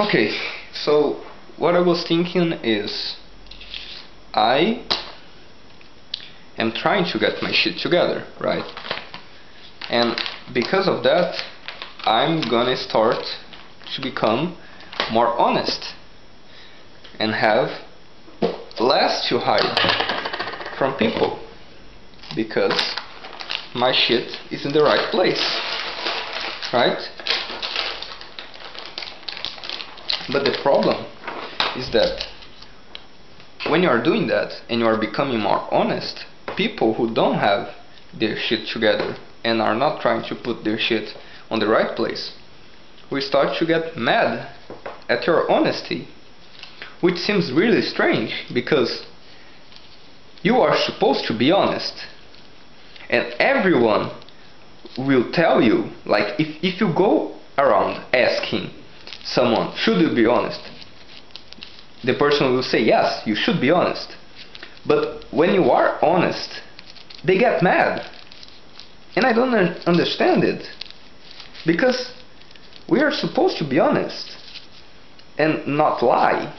Okay, so what I was thinking is I am trying to get my shit together, right? And because of that, I'm gonna start to become more honest and have less to hide from people because my shit is in the right place, right? But the problem is that when you are doing that and you are becoming more honest, people who don't have their shit together and are not trying to put their shit on the right place will start to get mad at your honesty, which seems really strange because you are supposed to be honest and everyone will tell you, like if you go around asking someone, should you be honest? The person will say, yes, you should be honest. But when you are honest, they get mad. And I don't understand it. Because we are supposed to be honest and not lie.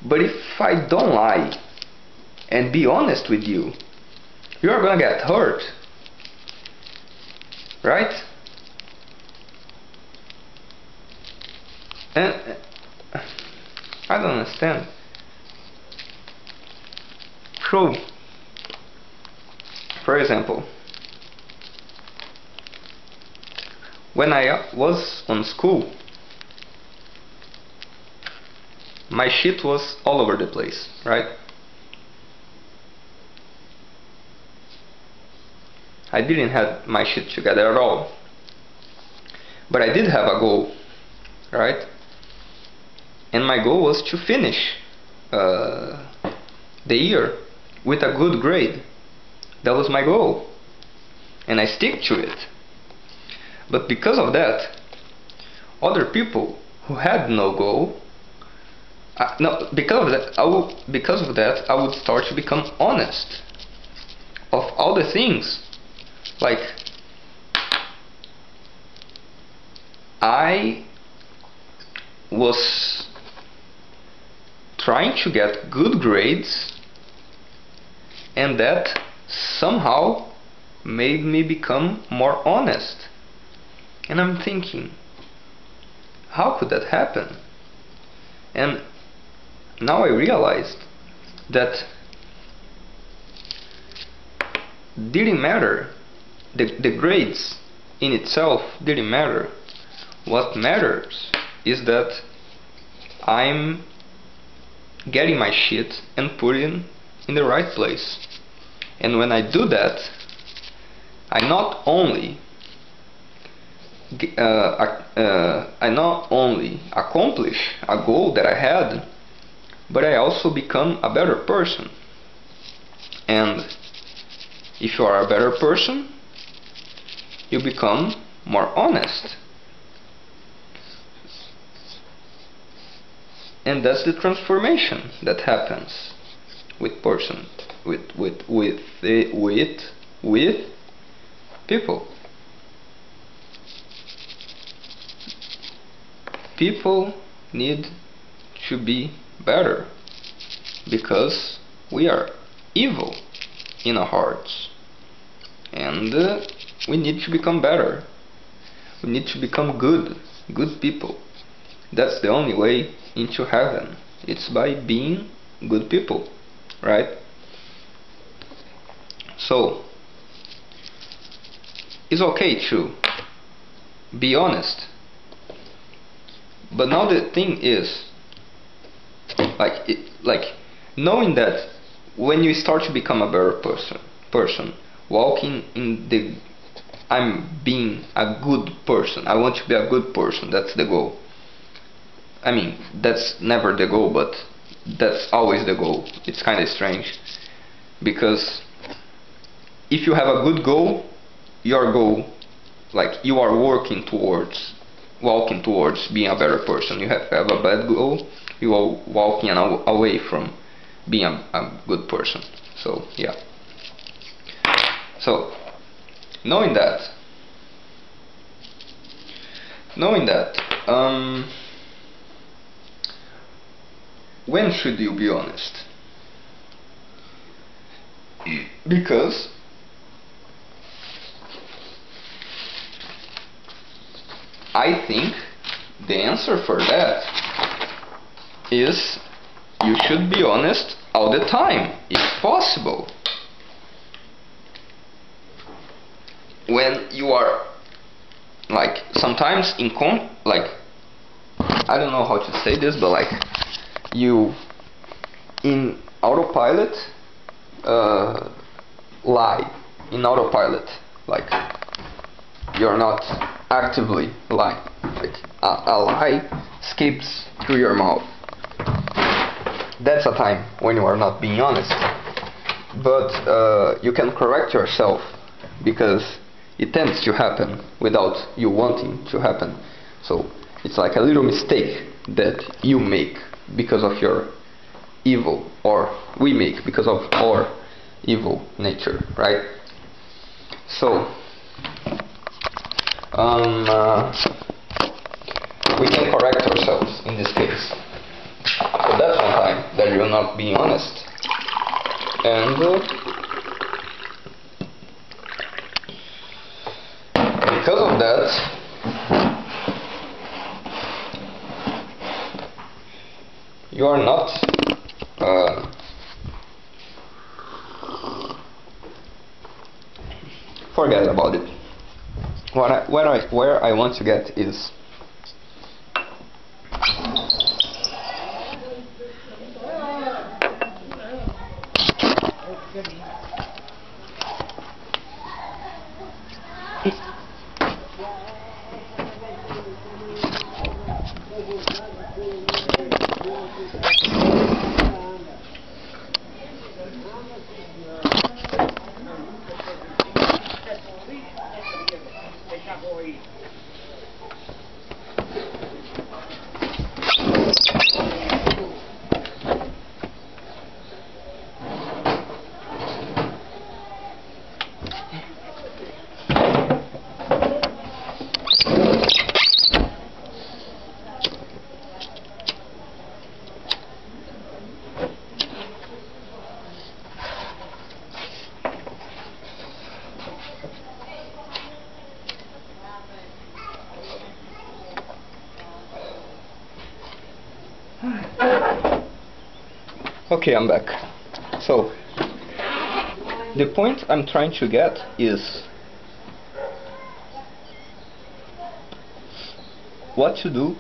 But if I don't lie and be honest with you, you are gonna get hurt. Right? And I don't understand. So, for example, when I was on school, my shit was all over the place, right? I didn't have my shit together at all. But I did have a goal, right? And my goal was to finish the year with a good grade. That was my goal. And I stick to it. But because of that, other people who had no goal, because of that, I would start to become honest of all the things. Like, I was trying to get good grades, and that somehow made me become more honest. And I'm thinking, how could that happen? And now I realized that didn't matter. The grades in itself didn't matter. What matters is that I'm getting my shit and putting in the right place. And when I do that, I not only accomplish a goal that I had, but I also become a better person. And if you are a better person, you become more honest. And that's the transformation that happens with people. People need to be better because we are evil in our hearts, and we need to become better. We need to become good people. That's the only way into heaven. It's by being good people, right? So it's okay to be honest, but now the thing is, like knowing that when you start to become a better person, walking in the I'm being a good person. I want to be a good person. That's the goal. I mean, that's never the goal, but that's always the goal. It's kind of strange because if you have a good goal, your goal, like you are walking towards being a better person. You have a bad goal, you are walking away from being a good person. So yeah. So knowing that, when should you be honest? Because I think the answer for that is you should be honest all the time, if possible. When you are like sometimes like I don't know how to say this, but like you in autopilot lie in autopilot, like you're not actively lying, like a lie escapes through your mouth. That's a time when you are not being honest, but you can correct yourself because it tends to happen without you wanting to happen. So it's like a little mistake that you make because of your evil, or we make because of our evil nature, right? So we can correct ourselves in this case. So that's one time that you're not being honest. And because of that, you are not forget about it. Where I want to get is okay, I'm back. So the point I'm trying to get is what to do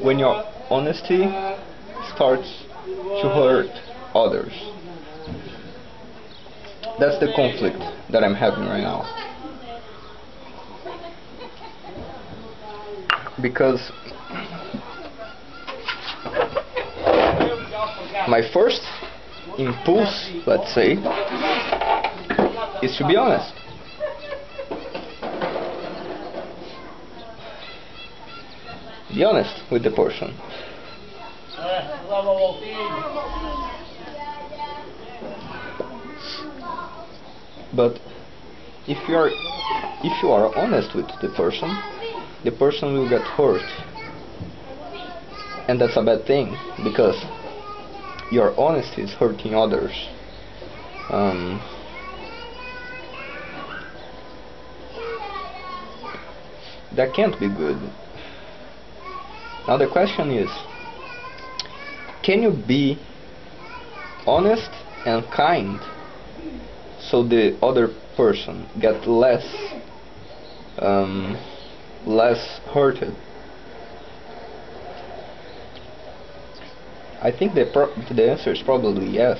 when your honesty starts to hurt others. That's the conflict that I'm having right now. Because my first impulse, let's say, is to be honest. Be honest with the person. But if you are honest with the person will get hurt. And that's a bad thing, because your honesty is hurting others. That can't be good. Now the question is, can you be honest and kind so the other person get less hurted? I think the answer is probably yes.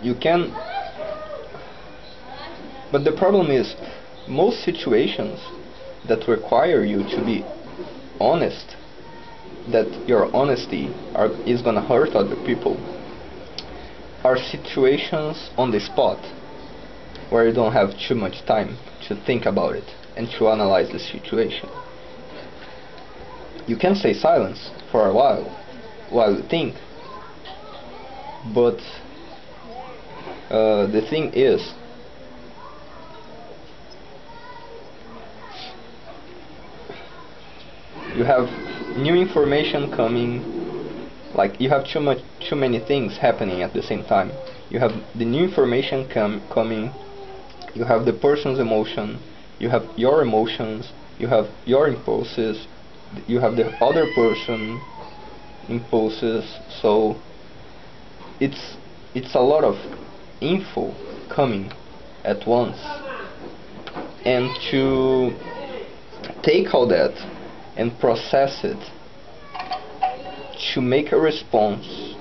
You can, but the problem is, most situations that require you to be honest, that your honesty is gonna hurt other people, are situations on the spot where you don't have too much time to think about it and to analyze the situation. You can stay silent for a while you think, but the thing is, you have new information coming, like you have too many things happening at the same time. You have the new information coming, you have the person's emotion, you have your emotions, you have your impulses, you have the other person impulses. So it's a lot of info coming at once, and to take all that and process it to make a response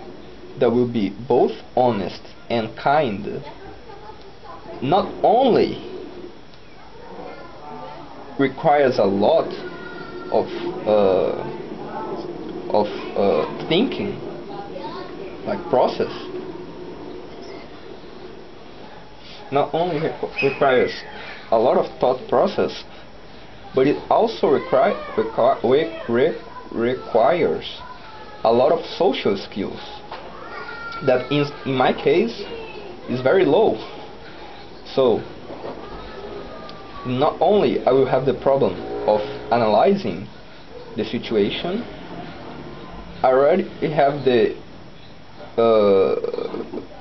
that will be both honest and kind, not only requires a lot of thinking, like process, not only requires a lot of thought process, but it also requires a lot of social skills that in my case is very low. So not only I will have the problem of analyzing the situation, I already have the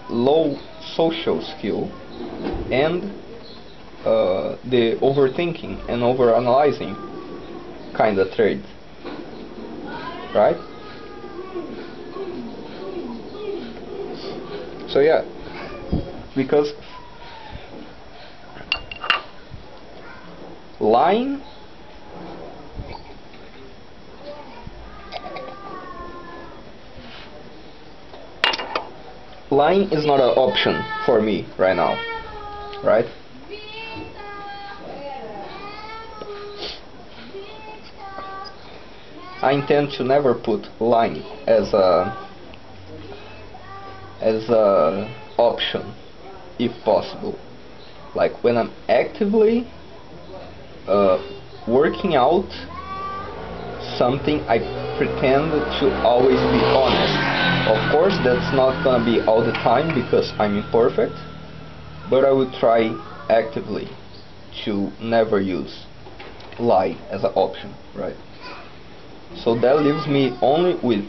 low social skill and the overthinking and overanalyzing kind of trait, right? So yeah, because lying is not an option for me right now, right? I intend to never put lying as a option, if possible. Like when I'm actively working out something, I pretend to always be honest. Of course, that's not gonna be all the time because I'm imperfect, but I would try actively to never use lie as an option, right? So that leaves me only with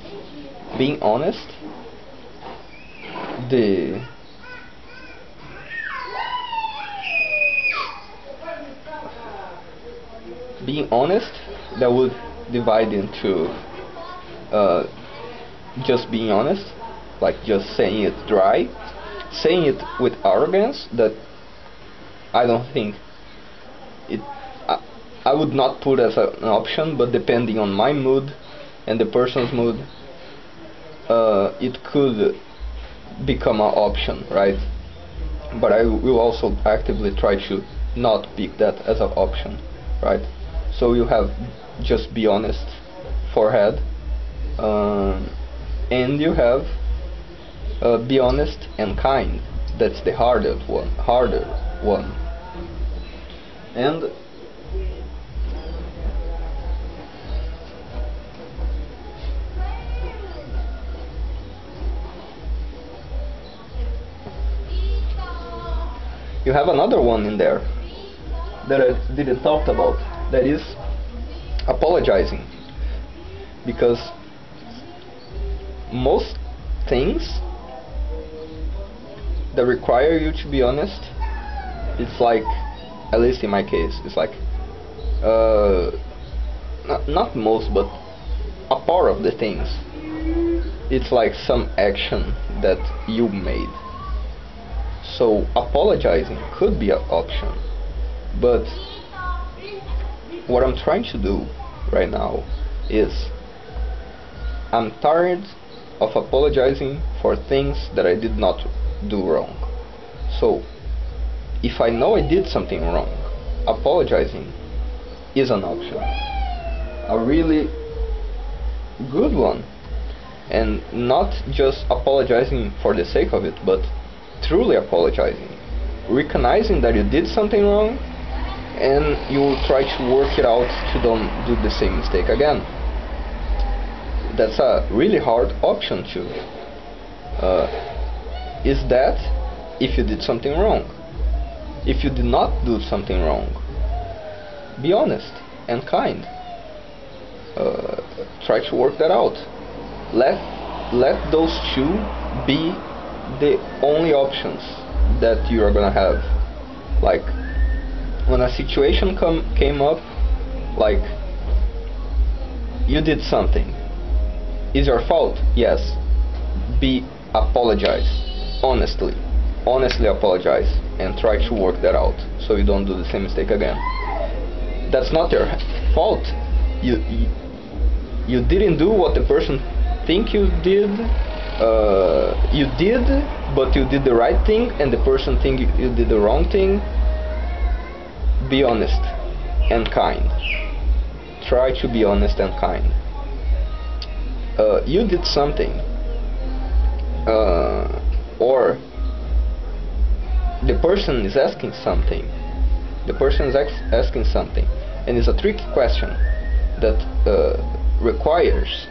being honest, that would divide into just being honest, like just saying it dry, saying it with arrogance, that I don't think it I would not put as an option, but depending on my mood and the person's mood, it could become an option, right? But I will also actively try to not pick that as an option, right? So you have just be honest, forehead, and you have be honest and kind. That's the harder one. And you have another one in there that I didn't talk about, that is apologizing. Because most things that require you to be honest, it's like, at least in my case, it's like not most, but a part of the things, it's like some action that you made. So apologizing could be an option, but what I'm trying to do right now is I'm tired of apologizing for things that I did not do wrong. So if I know I did something wrong, apologizing is an option, a really good one, and not just apologizing for the sake of it, but truly apologizing, recognizing that you did something wrong, and you will try to work it out to don't do the same mistake again. That's a really hard option too. Is that if you did something wrong? If you did not do something wrong, be honest and kind. try to work that out. Let those two be the only options that you are gonna have. Like, when a situation came up, like, you did something, is your fault? Yes. Apologize honestly apologize, and try to work that out so you don't do the same mistake again. That's not your fault. You didn't do what the person think you did. You did, but you did the right thing, and the person think you did the wrong thing. Be honest and kind. Try to be honest and kind. You did something, or the person is asking something. The person is asking something, and it's a tricky question that requires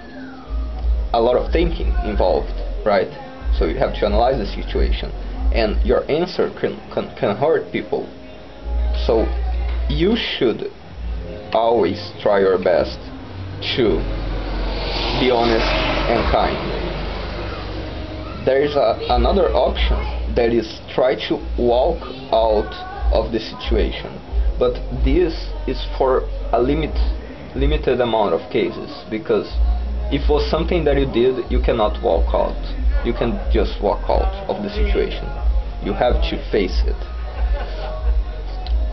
a lot of thinking involved, right? So you have to analyze the situation, and your answer can hurt people. So you should always try your best to be honest and kind. There is another option, that is try to walk out of the situation, but this is for a limited amount of cases, because if it was something that you did, you cannot walk out. You can just walk out of the situation. You have to face it.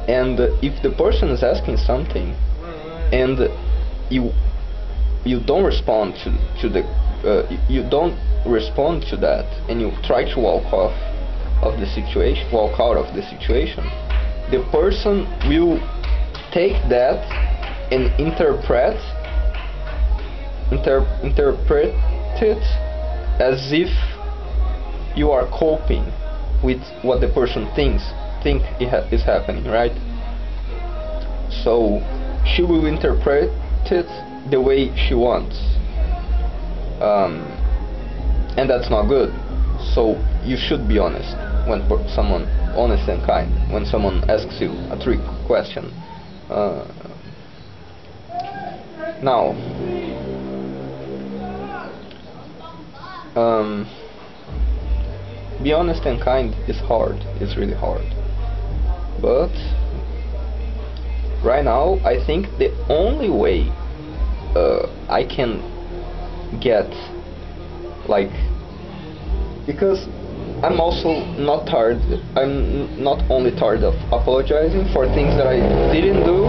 And if the person is asking something and you don't respond to the you don't respond to that, and you try to walk out of the situation, the person will take that and interpret it as if you are coping with what the person think is happening, right? So she will interpret it the way she wants, and that's not good. So you should be honest honest and kind when someone asks you a trick question. Now, be honest and kind is hard. It's really hard. But right now, I think the only way I can get, like, because I'm also not tired. I'm not only tired of apologizing for things that I didn't do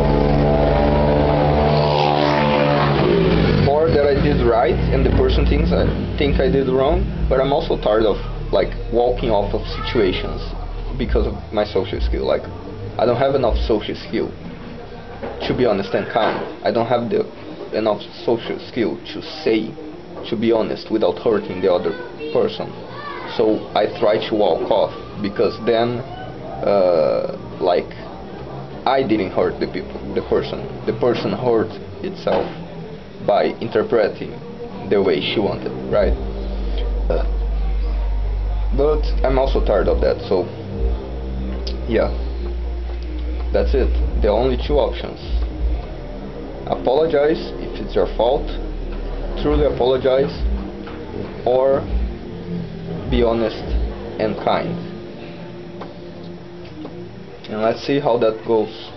or that I did right and the person think I did wrong, but I'm also tired of, like, walking off of situations because of my social skill. Like, I don't have enough social skill to be honest and kind. I don't have enough social skill to be honest without hurting the other person. So I try to walk off, because then like, I didn't hurt the person hurt itself by interpreting the way she wanted, right? But I'm also tired of that, so yeah, that's it. The only two options: apologize if it's your fault, truly apologize, or be honest and kind. And let's see how that goes.